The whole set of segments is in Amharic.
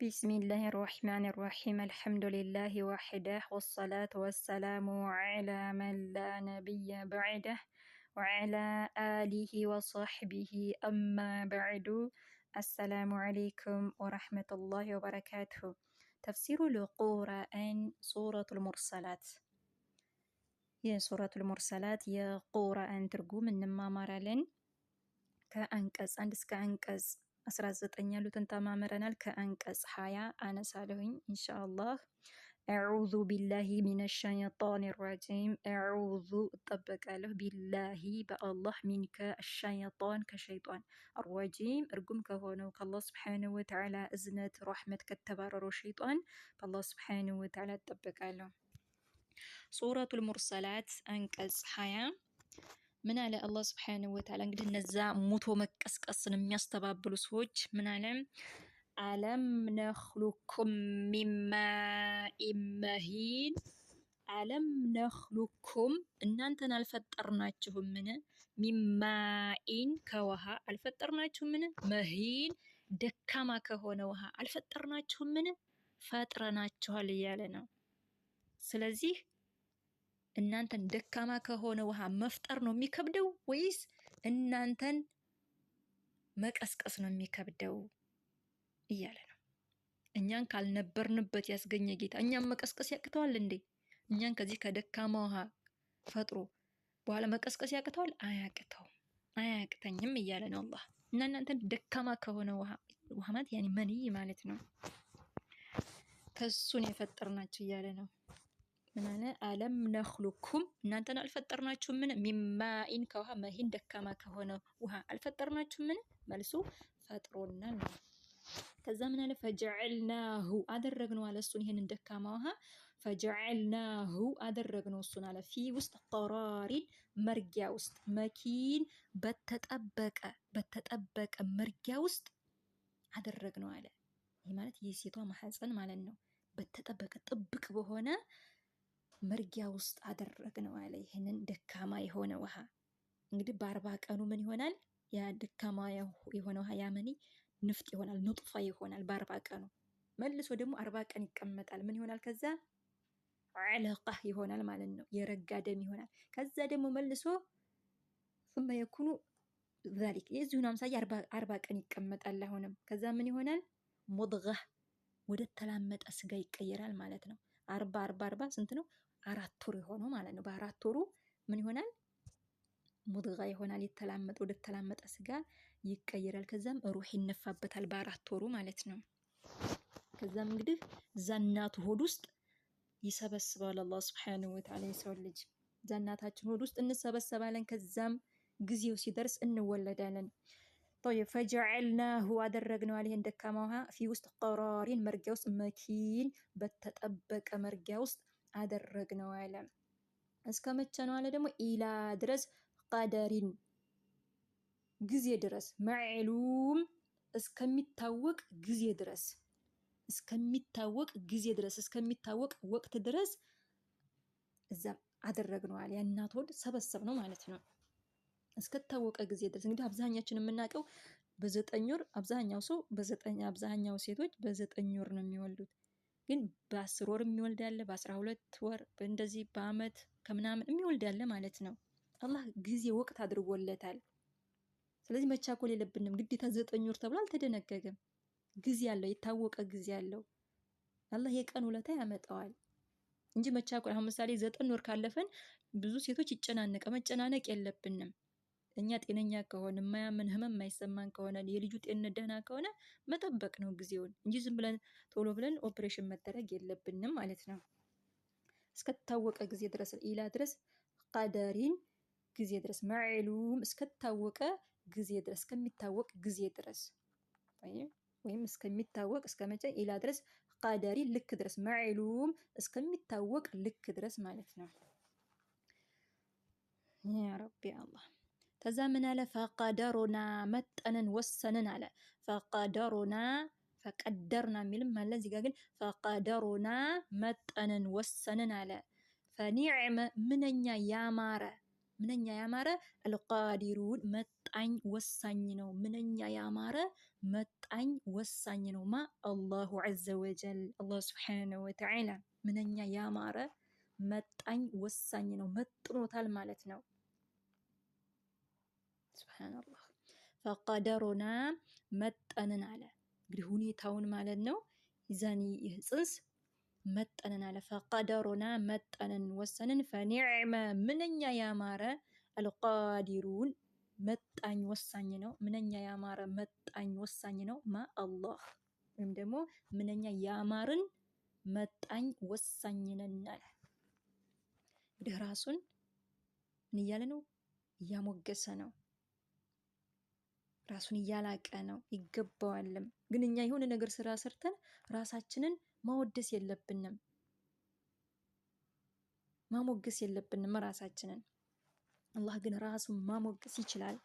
بسم الله الرحمن الرحيم الحمد لله وحده والصلاة والسلام على من لا نبي بعده وعلى آله وصحبه أما بعد. السلام عليكم ورحمة الله وبركاته. تفسير القرآن سورة المرسلات. يا سورة المرسلات يا قرآن ترجم إنما مرلن كأنكس عندس كأنكس 19 ያሉትን ተማምረናል። ከአንቀጽ 20 አነሳለሁኝ ኢንሻአላህ። አዑዙ ቢላሂ ሚነ ሸይጣን ረጂም። አዑዙ እጠበቃለሁ ቢላሂ በአላህ ሚንከ ሸይጣን ከሸይጣን ረጂም እርጉም ከሆነው ከአላህ ስብሓነሁ ወተዓላ እዝነት ረሕመት ከተባረረው ሸይጣን በአላህ ስብሓነሁ ወተዓላ እጠበቃለሁ። ሱረቱል ሙርሰላት አንቀጽ 20 ምን አለ አላህ ስብሓነሁ ወተዓላ። እንግዲህ እነዛ ሙቶ መቀስቀስን የሚያስተባብሉ ሰዎች ምን አለ? አለም ነኽሉኩም ሚማኢን መሂን። አለም ነኽሉኩም እናንተን አልፈጠርናችሁምን? ሚማኢን ከውሃ አልፈጠርናችሁምን? መሂን ደካማ ከሆነ ውሃ አልፈጠርናችሁምን? ፈጥረናችኋል እያለ ነው። ስለዚህ እናንተን ደካማ ከሆነ ውሃ መፍጠር ነው የሚከብደው ወይስ እናንተን መቀስቀስ ነው የሚከብደው እያለ ነው። እኛን ካልነበርንበት ያስገኘ ጌታ እኛን መቀስቀስ ያቅተዋል እንዴ? እኛን ከዚህ ከደካማ ውሃ ፈጥሮ በኋላ መቀስቀስ ያቅተዋል? አያቅተውም፣ አያቅተኝም እያለ ነው አላህ። እና እናንተን ደካማ ከሆነ ውሃ ማለት ያኔ መንይ ማለት ነው ከሱን የፈጠርናችሁ እያለ ነው። ምን አለ? አለም ነኽሉኩም እናንተን አልፈጠርናችሁም? ምን ሚማኢን ከውሃ መሂን ደካማ ከሆነ ውሃ አልፈጠርናችሁም? ምን መልሱ ፈጥሮናል ነው። ከዛ ምን አለ? ፈጀዐልናሁ አደረግነው አለ እሱን ይሄንን ደካማ ውሃ ፈጀዐልናሁ አደረግነው እሱን አለ ፊ ውስጥ ቀራሪን መርጊያ ውስጥ መኪን በተጠበቀ መርጊያ ውስጥ አደረግነው አለ። ይህ ማለት የሴቷ ማህፀን ማለት ነው። በተጠበቀ ጥብቅ በሆነ መርጊያ ውስጥ አደረግነው አለ ይሄንን ደካማ የሆነ ውሃ። እንግዲህ በ40 ቀኑ ምን ይሆናል? ያ ደካማ የሆነ ውሃ ያመኒ ንፍጥ ይሆናል፣ ንጥፋ ይሆናል። በ40 ቀኑ መልሶ ደግሞ 40 ቀን ይቀመጣል። ምን ይሆናል? ከዛ ዓለቃ ይሆናል ማለት ነው፣ የረጋ ደም ይሆናል። ከዛ ደግሞ መልሶ ثم يكون ذلك የዚሁን አምሳያ 40 ቀን ይቀመጣል አሁንም። ከዛ ምን ይሆናል? ሙድጋ ወደ ተላመጠ ስጋ ይቀየራል ማለት ነው። 40 ስንት ነው? 4 ወር የሆነው ማለት ነው። በ4 ወሩ ምን ይሆናል? ሙድጋ ይሆናል፣ የተላመጠ ወደ ተላመጠ ስጋ ይቀየራል። ከዛም ሩህ ይነፋበታል በ4 ወሩ ማለት ነው። ከዛም እንግዲህ ዛናቱ ሆድ ውስጥ ይሰበስባል አላህ Subhanahu Wa Ta'ala የሰው ልጅ ዛናታችን ሆድ ውስጥ እንሰበሰባለን። ከዛም ጊዜው ሲደርስ እንወለዳለን። طيب فجعلناه አደረግነው አለ ይሄን ደካማ ውሃ ፊ ውስጥ ቀራሪን መርጊያ ውስጥ መኪን በተጠበቀ መርጊያ ውስጥ አደረግነው አለ። እስከ መቼ ነው አለ ደግሞ? ኢላ ድረስ ቀደሪን ጊዜ ድረስ ማዕሉም እስከሚታወቅ ጊዜ ድረስ እስከሚታወቅ ወቅት ድረስ እዛ አደረግነው አለ። ያናት ሆድ ሰበሰብ ነው ማለት ነው እስከታወቀ ጊዜ ድረስ። እንግዲህ አብዛኛችን የምናውቀው በ9 ወር አብዛኛው ሰው አብዛኛው ሴቶች በ9 ወር ነው የሚወልዱት። ግን በ10 ወር የሚወልድ ያለ፣ በ12 ወር እንደዚህ በአመት ከምናምን የሚወልድ ያለ ማለት ነው። አላህ ጊዜ ወቅት አድርጎለታል። ስለዚህ መቻኮል የለብንም። ግዴታ 9 ወር ተብሎ አልተደነገገም። ጊዜ ያለው የታወቀ ጊዜ ያለው አላህ የቀን ውለታ ያመጣዋል እንጂ መቻኮል። አሁን ምሳሌ 9 ወር ካለፈን ብዙ ሴቶች መጨናነቅ የለብንም። እኛ ጤነኛ ከሆነ ማያምን ህመም የማይሰማን ከሆነ የልጁ ጤንነት ደህና ከሆነ መጠበቅ ነው ጊዜውን እንጂ ዝም ብለን ቶሎ ብለን ኦፕሬሽን መደረግ የለብንም ማለት ነው። እስከታወቀ ጊዜ ድረስ ኢላ ድረስ ቀደሪን ጊዜ ድረስ ማዕሉም እስከታወቀ ጊዜ ድረስ ከሚታወቅ ጊዜ ድረስ ወይም እስከሚታወቅ እስከመቼ? ኢላ ድረስ ቀደሪን ልክ ድረስ ማዕሉም እስከሚታወቅ ልክ ድረስ ማለት ነው። ያ ረቢ አላህ። ከዛ ምን አለ? ፈቀደሩና መጠንን ወሰንን አለ። ፈቀደሩና የሚልም አለ እዚህ ጋር ግን ፈቀደሩና መጠንን ወሰንን አለ። ፈኒዕመ ምንኛ ያማረ ምንኛ ያማረ አልቃዲሩን መጣኝ ወሳኝ ነው። ምንኛ ያማረ መጣኝ ወሳኝ ነው። ማ አላሁ ዐዘ ወጀል አላህ ሱብሓነሁ ወተዓላ ምንኛ ያማረ መጣኝ ወሳኝ ነው። መጥኖታል ማለት ነው። ሱብሓነላህ ፈቀደሩና መጠንን አለ። እንግዲህ ሁኔታውን ማለት ነው። ይዛኒ ይህ ጽንስ መጠንን አለ። ፈቀደሩና መጠንን ወሰንን። ፈኒዕመ ምንኛ ያማረ አልቃዲሩን መጣኝ ወሳኝ ነው። ምንኛ ያማረ መጣኝ ወሳኝ ነው። ማ አላህ ወይም ደግሞ ምንኛ ያማርን መጣኝ ወሳኝ ነን አለ። እንግዲህ ራሱን ምን እያለ ነው? እያሞገሰ ነው። ራሱን እያላቀ ነው። ይገባዋልም። ግን እኛ የሆነ ነገር ስራ ሰርተን ራሳችንን ማወደስ የለብንም፣ ማሞገስ የለብንም ራሳችንን። አላህ ግን ራሱን ማሞገስ ይችላል።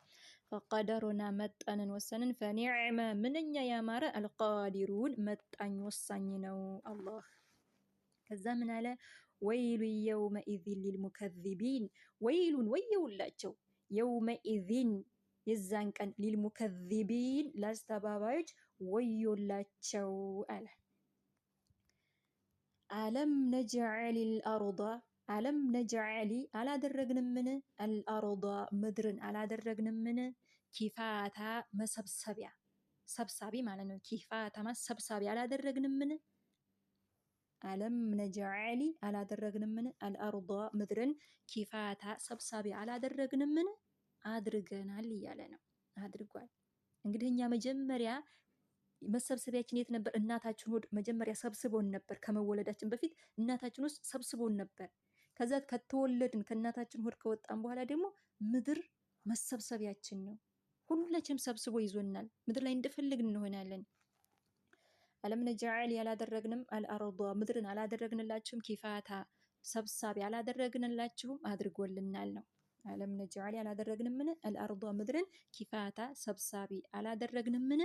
ፈቀደሩና መጠንን ወሰንን። ፈኒዕመ ምንኛ ያማረ አልቃዲሩን መጣኝ ወሳኝ ነው አላህ። ከዛ ምን አለ? ወይሉ የውመኢዚን ሊልሙከዚቢን ወይሉን ወየውላቸው፣ የውመኢዚን የዛን ቀን ሊልሙከዚቢን ለአስተባባዮች ወዮላቸው አለ። አለም ነጅዐሊል አርዳ አለም ነጅዐሊ አላደረግንምን? አልአርዳ ምድርን አላደረግንምን? ኪፋታ መሰብሰቢያ ሰብሳቢ ማለት ነው። ኪፋታ ሰብሳቢ አላደረግንምን? አለም ነጅዐሊ አላደረግንምን? አልአርዳ ምድርን ኪፋታ ሰብሳቢ አላደረግንምን? አድርገናል እያለ ነው። አድርጓል። እንግዲህ እኛ መጀመሪያ መሰብሰቢያችን የት ነበር? እናታችን ሆድ መጀመሪያ ሰብስቦን ነበር። ከመወለዳችን በፊት እናታችን ውስጥ ሰብስቦን ነበር። ከዛ ከተወለድን ከእናታችን ሆድ ከወጣን በኋላ ደግሞ ምድር መሰብሰቢያችን ነው። ሁላችንም ሰብስቦ ይዞናል። ምድር ላይ እንደፈለግን እንሆናለን። አለም ነጅዐል ያላደረግንም አልአርዳ ምድርን አላደረግንላችሁም ኪፋታ ሰብሳቢ አላደረግንላችሁም አድርጎልናል ነው። አለም ነጅዐል ያላደረግንምን አልአርዳ ምድርን ኪፋታ ሰብሳቢ አላደረግንምን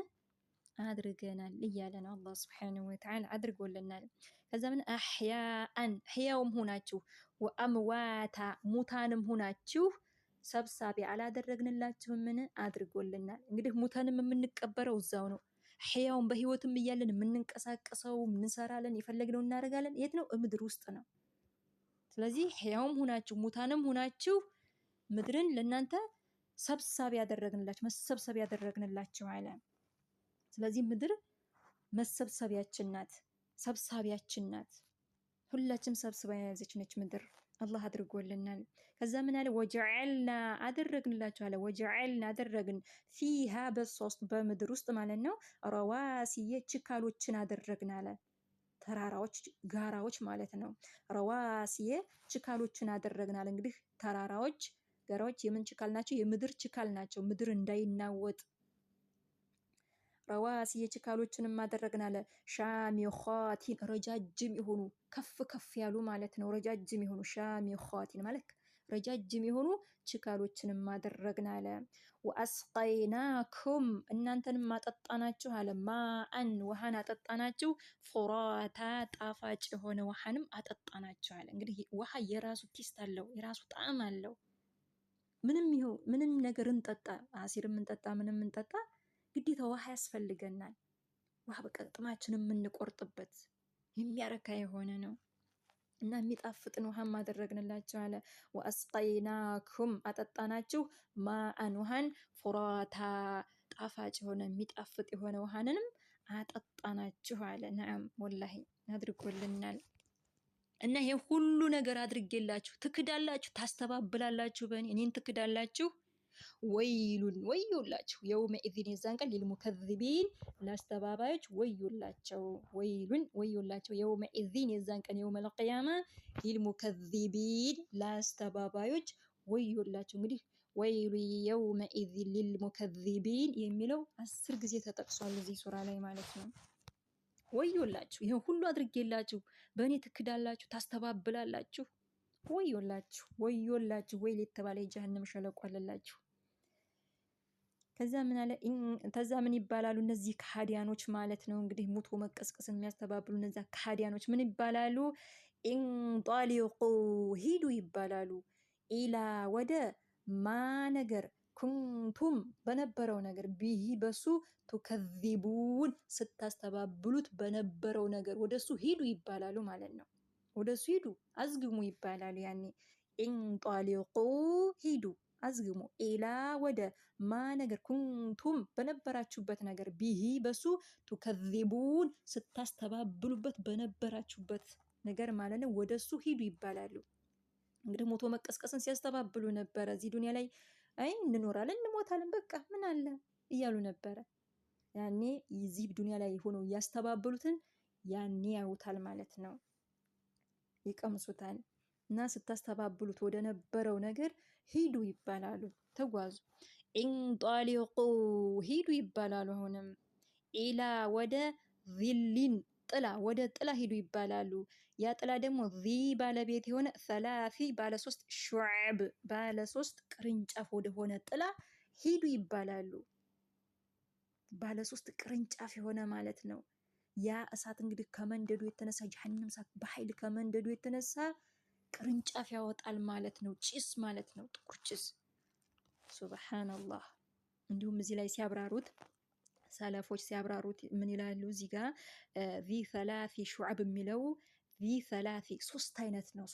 አድርገናል እያለ ነው። አላህ ሱብሓነሁ ወተዓላ አድርጎልናል። ከዛ ምን አሕያአን ሕያውም ሆናችሁ ወአምዋታ ሙታንም ሆናችሁ ሰብሳቢ አላደረግንላችሁምን አድርጎልናል። እንግዲህ ሙታንም የምንቀበረው እዛው ነው። ሕያውም በህይወትም እያለን የምንንቀሳቀሰው እንሰራለን፣ የፈለግነው እናደርጋለን። የት ነው? ምድር ውስጥ ነው። ስለዚህ ሕያውም ሆናችሁ ሙታንም ሆናችሁ ምድርን ለእናንተ ሰብሳቢ ያደረግንላችሁ መሰብሰብ ያደረግንላችሁ አለ። ስለዚህ ምድር መሰብሰቢያችን ናት፣ ሰብሳቢያችን ናት። ሁላችንም ሰብስባ የያዘች ነች ምድር። አላህ አድርጎልናል። ከዛ ምን አለ? ወጀዐልና አደረግንላችሁ አለ። ወጀዐልና አደረግን ፊሃ በሷ ውስጥ በምድር ውስጥ ማለት ነው። ረዋሲየ ችካሎችን አደረግን አለ። ተራራዎች ጋራዎች ማለት ነው። ረዋሲየ ችካሎችን አደረግን አለ። እንግዲህ ተራራዎች ጋራዎች የምን ችካል ናቸው? የምድር ችካል ናቸው። ምድር እንዳይናወጥ ረዋሲየ ችካሎችንም አደረግን አለ። ሻሚኻቲን ረጃጅም የሆኑ ከፍ ከፍ ያሉ ማለት ነው። ረጃጅም የሆኑ ሻሚኻቲን ማለት ረጃጅም የሆኑ ችካሎችንም አደረግን አለ። ወአስቀይናኩም እናንተንም አጠጣናችሁ አለ። ማአን ውሃን አጠጣናችሁ። ፉራታ ጣፋጭ የሆነ ውሃንም አጠጣናችሁ አለ። እንግዲህ ውሃ የራሱ ቴስት አለው፣ የራሱ ጣዕም አለው። ምንም ነገር እንጠጣ፣ አሲር እንጠጣ፣ ምንም እንጠጣ ግዴታ ውሃ ያስፈልገናል። ውሃ በቃ ጥማችንን የምንቆርጥበት የሚያረካ የሆነ ነው እና የሚጣፍጥን ውሃም አደረግንላችሁ አለ። ወአስቀይናኩም አጠጣናችሁ ማአን ውሃን ፉራታ ጣፋጭ የሆነ የሚጣፍጥ የሆነ ውሃንንም አጠጣናችሁ አለ። ነዓም ወላሂ አድርጎልናል። እና ይሄ ሁሉ ነገር አድርጌላችሁ ትክዳላችሁ፣ ታስተባብላላችሁ፣ በእኔ እኔን ትክዳላችሁ። ወይሉን ወዮላችሁ፣ የውመኢዚን የዛን ቀን ሊልሙከዚቢን ለአስተባባዮች ወዮላቸው፣ ወይሉን ወዮላቸው፣ የውመኢዚን የዛን ቀን የውመል ቂያማ ሊልሙከዚቢን ለአስተባባዮች ወዮላቸው። እንግዲህ ወይሉ የውመኢዚን ሊልሙከዚቢን የሚለው 10 ጊዜ ተጠቅሷል እዚህ ሱራ ላይ ማለት ነው። ወዮላችሁ፣ ይሄን ሁሉ አድርጌላችሁ በእኔ ትክዳላችሁ፣ ታስተባብላላችሁ። ወዮላችሁ፣ ወዮላችሁ፣ ወይል የተባለ የጀሃነም ሸለቆ አለላችሁ። ከዛ ምን አለ? ከዛ ምን ይባላሉ እነዚህ ከሃዲያኖች ማለት ነው። እንግዲህ ሙቶ መቀስቀስን የሚያስተባብሉ እነዛ ከሃዲያኖች ምን ይባላሉ? ኢንጣሊቁ ሂዱ ይባላሉ። ኢላ ወደ ማ ነገር ኩንቱም በነበረው ነገር ቢሂ በሱ ቱከዚቡን ስታስተባብሉት በነበረው ነገር ወደሱ ሂዱ ይባላሉ ማለት ነው። ወደሱ ሂዱ አዝግሙ ይባላሉ። ያኔ ኢንጧሊቁ ሂዱ አዝግሙ ኢላ ወደ ማ ነገር ኩንቱም በነበራችሁበት ነገር ቢሂ በሱ ቱከዚቡን ስታስተባብሉበት በነበራችሁበት ነገር ማለት ነው። ወደሱ ሂዱ ይባላሉ። እንግዲህ ሞቶ መቀስቀስን ሲያስተባብሉ ነበረ። እዚህ ዱንያ ላይ አይ እንኖራለን እንሞታለን በቃ ምን አለ እያሉ ነበረ። ያኔ እዚህ ዱንያ ላይ ሆነው ያስተባበሉትን ያኔ ያዩታል ማለት ነው፣ ይቀምሱታል። እና ስታስተባብሉት ወደ ነበረው ነገር ሂዱ ይባላሉ። ተጓዙ። ኢንጧሊቁ ሂዱ ይባላሉ። አሁንም ኢላ ወደ ዚሊን ጥላ ወደ ጥላ ሂዱ ይባላሉ። ያ ጥላ ደግሞ ዚ ባለቤት የሆነ ሰላሲ ባለሶስት ሹዕብ ባለሶስት ቅርንጫፍ ወደሆነ ጥላ ሂዱ ይባላሉ። ባለሶስት ቅርንጫፍ የሆነ ማለት ነው። ያ እሳት እንግዲህ ከመንደዱ የተነሳ ጀሀነም እሳት በኃይል ከመንደዱ የተነሳ ቅርንጫፍ ያወጣል ማለት ነው። ጭስ ማለት ነው፣ ጥቁር ጭስ። ሱብሃንአላህ። እንዲሁም እዚህ ላይ ሲያብራሩት ሰለፎች ሲያብራሩት ምን ይላሉ? እዚህ ጋር ዚ ሰላሲ ሹዕብ የሚለው ዚ ሰላሲ ሶስት አይነት ነው።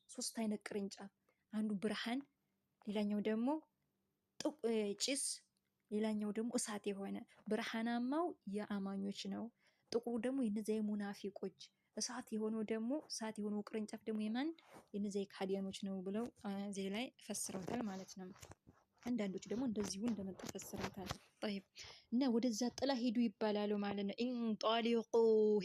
ሶስት አይነት ቅርንጫፍ፣ አንዱ ብርሃን፣ ሌላኛው ደግሞ ጭስ፣ ሌላኛው ደግሞ እሳት የሆነ ብርሃናማው የአማኞች ነው። ጥቁሩ ደግሞ የነዚያ የሙናፊቆች፣ እሳት የሆነው ደግሞ እሳት የሆነው ቅርንጫፍ ደግሞ የማን የነዚያ የካዲያኖች ነው ብለው እዚህ ላይ ፈስረውታል ማለት ነው። አንዳንዶች ደግሞ እንደዚሁ እንደመጣ ፈስረውታል። طيب እና ወደዛ ጥላ ሂዱ ይባላሉ ማለት ነው። ኢንጧሊቁ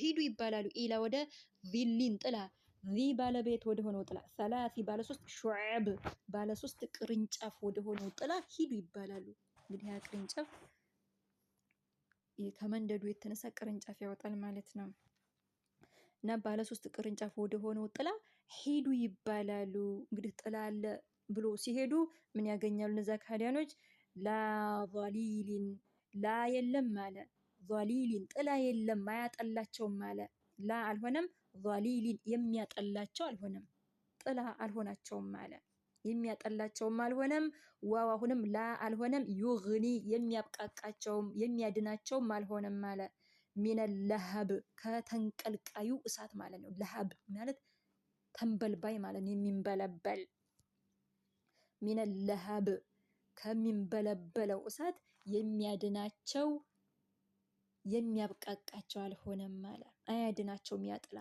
ሂዱ ይባላሉ። ኢላ ወደ ዚሊን ጥላ፣ ዚ ባለቤት ወደ ሆነው ጥላ፣ ሰላሲ ባለሶስት ሹዕብ ባለሶስት ቅርንጫፍ ወደ ሆነው ጥላ ሂዱ ይባላሉ። እንግዲህ ያ ቅርንጫፍ ከመንደዱ የተነሳ ቅርንጫፍ ያወጣል ማለት ነው። እና ባለሶስት ቅርንጫፍ ወደ ሆነው ጥላ ሂዱ ይባላሉ። እንግዲህ ጥላ አለ ብሎ ሲሄዱ ምን ያገኛሉ እነዛ ካዲያኖች? ላ ዛሊሊን ላ የለም አለ፣ ዛሊሊን ጥላ የለም አያጠላቸውም አለ። ላ አልሆነም፣ ዛሊሊን የሚያጠላቸው አልሆነም፣ ጥላ አልሆናቸውም አለ፣ የሚያጠላቸውም አልሆነም። ዋው አሁንም ላ አልሆነም፣ ዩግኒ የሚያብቃቃቸውም የሚያድናቸውም አልሆነም አለ። ሚነ ለሀብ ከተንቀልቃዩ እሳት ማለት ነው። ለሀብ ማለት ተንበልባይ ማለት ነው፣ የሚንበለበል። ሚነ ለሀብ ከሚንበለበለው እሳት የሚያድናቸው የሚያብቃቃቸው አልሆነም አለ። አያድናቸውም ያ ጥላ።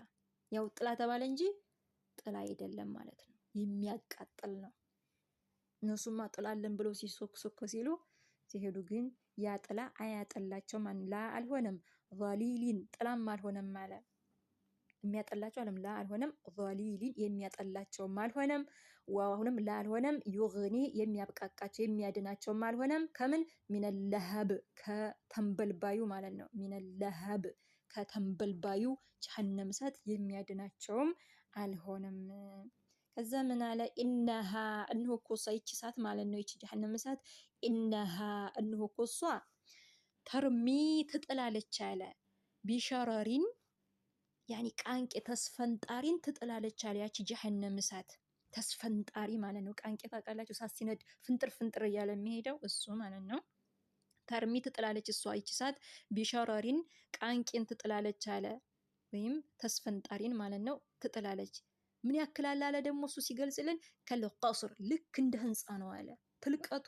ያው ጥላ ተባለ እንጂ ጥላ አይደለም ማለት ነው፣ የሚያቃጥል ነው። እነሱማ ጥላለን ብለው ሲሶክ ሲሉ ሲሄዱ ግን ያ ጥላ አያጠላቸውም። ላ አልሆነም፣ ዛሊሊን ጥላም አልሆነም አለ። የሚያጠላቸው አለም ላ አልሆነም፣ ዛሊሊን የሚያጠላቸውም አልሆነም። ዋው አሁንም ላ አልሆነም፣ ዩግኒ የሚያብቃቃቸው የሚያድናቸውም አልሆነም። ከምን ሚነ ለሀብ ከተንበልባዩ ማለት ነው። ሚነ ለሀብ ከተንበልባዩ ጀሀነም እሳት የሚያድናቸውም አልሆነም። ከዛ ምን አለ? ኢነሃ እንሆ እኮ እሷ ይቺ እሳት ማለት ነው፣ ይቺ ጀሀነም እሳት ኢነሃ እንሆ እኮ እሷ ተርሚ ትጥላለች አለ። ቢሸረሪን ያኒ ቃንቄ ተስፈንጣሪን ትጥላለች አለ። ያቺ ጀሀነም እሳት ተስፈንጣሪ ማለት ነው። ቃንቄ ታውቃላችሁ? እሳት ሲነድ ፍንጥር ፍንጥር እያለ የሚሄደው እሱ ማለት ነው። ተርሚ ትጥላለች እሷ ይቺ እሳት ቢሸረሪን ቃንቄን ትጥላለች አለ። ወይም ተስፈንጣሪን ማለት ነው ትጥላለች። ምን ያክላል አለ ደግሞ እሱ ሲገልጽልን፣ ከልቀስር ልክ እንደ ህንፃ ነው አለ። ትልቀቱ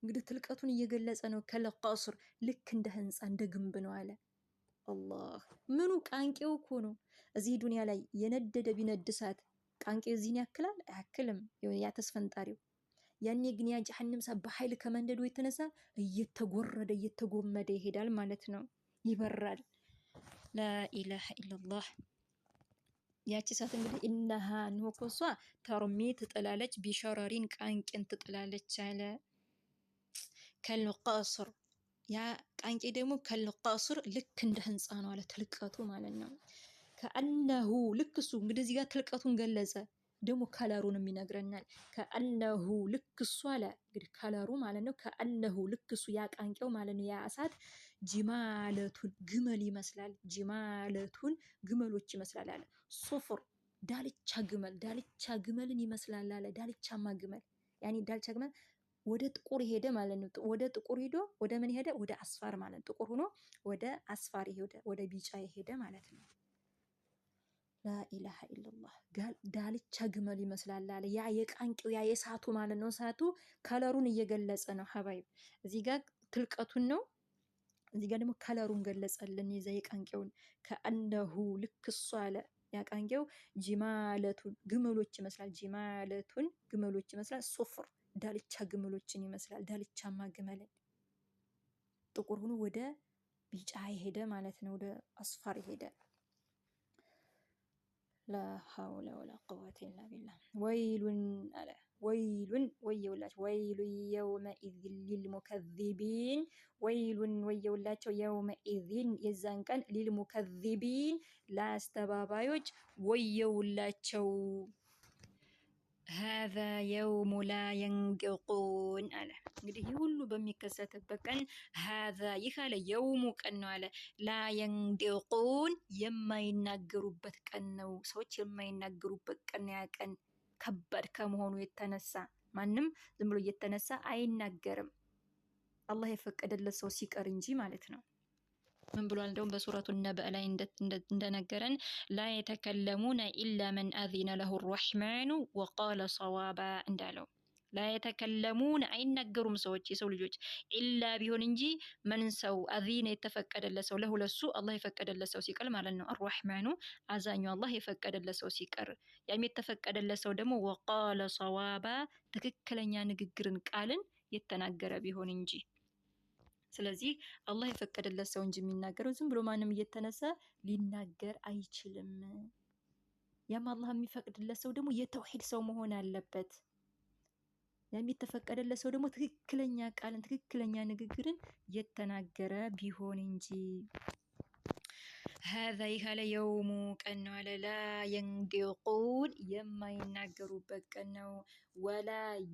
እንግዲህ ትልቀቱን እየገለጸ ነው። ከልቀስር ልክ እንደ ህንፃ እንደ ግንብ ነው አለ። አላህ ምኑ ቃንቄው እኮ ነው። እዚህ ዱንያ ላይ የነደደ ቢነድ እሳት ቃንቄው እዚህን ያክላል? አያክልም። ያ ተስፈንጣሪው። ያኔ ግን ያ ጀሀነም እሳት በኃይል ከመንደዱ የተነሳ እየተጎረደ እየተጎመደ ይሄዳል ማለት ነው፣ ይበራል። ላኢላሀ ኢለላህ። ያቺ እሳት እንግዲህ ኢነሃ እንሆ እኮ እሷ ተርሚ ትጥላለች፣ ቢሸረሪን ቃንቄን ትጥላለች አለ። ከልቀስር ያ ቃንቄ ደግሞ ከልቀስር ልክ እንደ ህንፃ ነው አለ፣ ትልቀቱ ማለት ነው። ከአነሁ ልክ እሱ እንግዲህ እዚህ ጋር ትልቀቱን ገለጸ፣ ደግሞ ከለሩንም ይነግረናል። ከአነሁ ልክ እሱ አለ እንግዲህ ከለሩ ማለት ነው። ከአነሁ ልክ እሱ ያ ቃንቄው ማለት ነው፣ ያ እሳት ጅማለቱን ግመል ይመስላል፣ ጅማለቱን ግመሎች ይመስላል አለ። ሱፍር ዳልቻ ግመል ዳልቻ ግመልን ይመስላል አለ። ዳልቻማ ግመል ያኔ ዳልቻ ግመል ወደ ጥቁር ሄደ ማለት ነው። ወደ ጥቁር ሄዶ ወደ ምን ሄደ? ወደ አስፋር ማለት ጥቁር ሆኖ ወደ አስፋር ሄደ፣ ወደ ቢጫ ሄደ ማለት ነው። ላኢላሃ ኢላላህ ዳልቻ ግመል ይመስላል አለ። ያ የቃንቂው ያ የሳቱ ማለት ነው። ሳቱ ከለሩን እየገለጸ ነው ሀባይብ። እዚህ ጋር ትልቀቱን ነው፣ እዚህ ጋር ደግሞ ከለሩን ገለጸልን። የዛ የቃንቂውን ከአነሁ ልክ እሱ አለ ያቃንቂው ጂማለቱን ግመሎች ይመስላል። ጂማለቱን ግመሎች ይመስላል። ሱፍር ዳልቻ ግመሎችን ይመስላል። ዳልቻማ ግመልን ጥቁር ሆኖ ወደ ቢጫ ሄደ ማለት ነው። ወደ አስፋር ሄደ። ላ ሐውለ ወላ ቁወተ ኢላ ቢላህ። ወይሉን አለ ወይሉን ወየውላቸው፣ ወይሉ የውመኢዝን ሊልሙከዚቢን፣ ወይሉን ወየውላቸው፣ የውመኢዝን የዛን ቀን ሊልሙከዚቢን ለአስተባባዮች ወየውላቸው። ሀዛ የውሙ ላ የንጢቁን አለ። እንግዲህ ይህ ሁሉ በሚከሰትበት ቀን ሀዛ ይህ አለ የውሙ ቀን ነው አለ። ላ የንጢቁን የማይናገሩበት ቀን ነው። ሰዎች የማይናገሩበት ቀን ያ ቀን ከባድ ከመሆኑ የተነሳ ማንም ዝም ብሎ እየተነሳ አይናገርም። አላህ የፈቀደለት ሰው ሲቀር እንጂ ማለት ነው። ምን ብሏል? እንደውም በሱረቱ ነበእ ላይ እንደነገረን ላ የተከለሙነ ኢላ መን አዚነ ለሁ ረሕማኑ ወቃለ ሰዋባ እንዳለው ላ የተከለሙን አይናገሩም ሰዎች የሰው ልጆች ኢላ ቢሆን እንጂ ምን ሰው አዚነ የተፈቀደለት ሰው ለሁለሱ አላህ የፈቀደለት ሰው ሲቀር ማለት ነው። አርረሕማኑ አዛኙ አላህ የፈቀደለት ሰው ሲቀር ያም የተፈቀደለት ሰው ደግሞ ወቃለ ሰዋባ ትክክለኛ ንግግርን ቃልን የተናገረ ቢሆን እንጂ። ስለዚህ አላህ የፈቀደለት ሰው እንጂ የሚናገረው ዝም ብሎ ማንም እየተነሳ ሊናገር አይችልም። ያም አላህ የሚፈቅድለት ሰው ደግሞ የተውሂድ ሰው መሆን አለበት። ያም የተፈቀደለት ሰው ደግሞ ትክክለኛ ቃልን ትክክለኛ ንግግርን የተናገረ ቢሆን እንጂ። ሀዛ ይህ አለ የውሙ ቀን ነው አለ ላ የንጢቁን የማይናገሩበት ቀን ነው። ወላ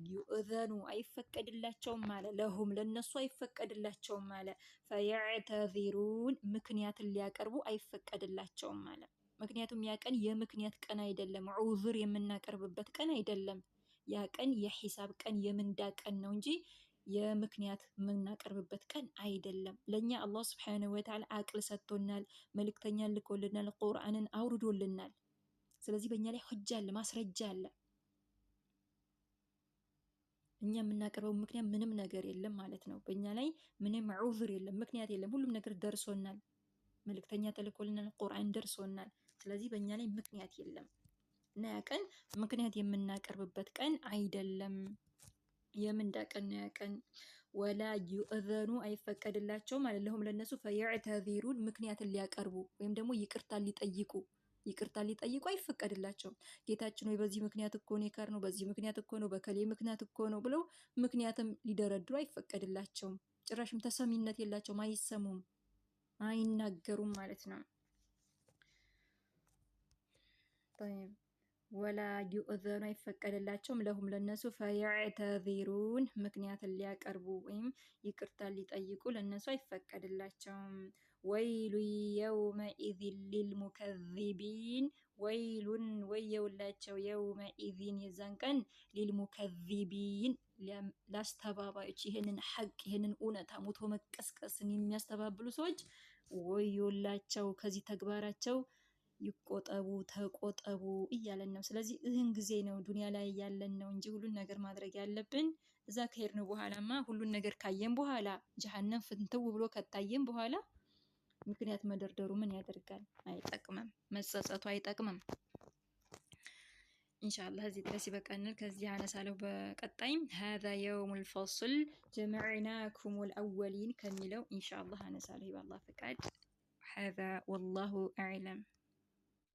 ዩእዘኑ አይፈቀድላቸውም አለ። ለሁም ለነሱ አይፈቀድላቸውም አለ። ፈየዕተዚሩን ምክንያትን ሊያቀርቡ አይፈቀድላቸውም አለ። ምክንያቱም ያ ቀን የምክንያት ቀን አይደለም። ዑዝር የምናቀርብበት ቀን አይደለም። ያ ቀን የሂሳብ ቀን የምንዳ ቀን ነው እንጂ የምክንያት የምናቀርብበት ቀን አይደለም። ለኛ አላህ ሱብሓነሁ ወተዓላ አቅል ሰጥቶናል፣ መልእክተኛን ልኮልናል፣ ቁርአንን አውርዶልናል። ስለዚህ በእኛ ላይ ሁጃ አለ፣ ማስረጃ አለ። እኛ የምናቀርበው ምክንያት ምንም ነገር የለም ማለት ነው። በእኛ ላይ ምንም ዑዝር የለም፣ ምክንያት የለም። ሁሉም ነገር ደርሶናል፣ መልእክተኛ ተልኮልናል፣ ቁርአን ደርሶናል። ስለዚህ በእኛ ላይ ምክንያት የለም እና ያ ቀን ምክንያት የምናቀርብበት ቀን አይደለም። የምንዳ ቀን ነው ያ ቀን። ወላ ዩእዘኑ አይፈቀድላቸውም ማለት ለሁም ለነሱ ፈየዕተዚሩን ምክንያትን ሊያቀርቡ ወይም ደግሞ ይቅርታ ሊጠይቁ አይፈቀድላቸውም። ጌታችን ወይ በዚህ ምክንያት እኮ ነው የካድነው፣ በዚህ ምክንያት እኮ ነው፣ በከሌ ምክንያት እኮ ነው ብለው ምክንያትም ሊደረድሩ አይፈቀድላቸውም። ጭራሽም ተሰሚነት የላቸውም፣ አይሰሙም፣ አይናገሩም ማለት ነው። طيب ወላ ዩእዘኑ አይፈቀድላቸውም ለሁም ለነሱ ፈየዕተዚሩን ምክንያትን ሊያቀርቡ ወይም ይቅርታ ሊጠይቁ ለነሱ አይፈቀድላቸውም። ወይሉ የውመኢዝን ሊልሙከዚቢን ወይሉን ወየውላቸው የውመኢዝን የዛን ቀን ሊልሙከዚቢን ለአስተባባዮች ይህንን ሐቅ ይህንን እውነታ ሞቶ መቀስቀስን የሚያስተባብሉ ሰዎች ወዮላቸው፣ ከዚህ ተግባራቸው ይቆጠቡ፣ ተቆጠቡ እያለን ነው። ስለዚህ ይህን ጊዜ ነው ዱንያ ላይ ያለን ነው እንጂ ሁሉን ነገር ማድረግ ያለብን እዛ ከሄድን በኋላማ ሁሉን ነገር ካየን በኋላ ጀሃነም ፍንትው ብሎ ከታየን በኋላ ምክንያት መደርደሩ ምን ያደርጋል? አይጠቅምም። መጸጸቱ አይጠቅምም። ኢንሻአላህ እዚህ ድረስ ይበቃናል። ከዚህ አነሳለሁ በቀጣይም ሀዛ የውሙል ፈስል ጀመዕናኩሙል አወሊን ከሚለው ኢንሻአላህ አነሳለሁ በአላህ ፈቃድ። ሀዛ ወላሁ አዕለም።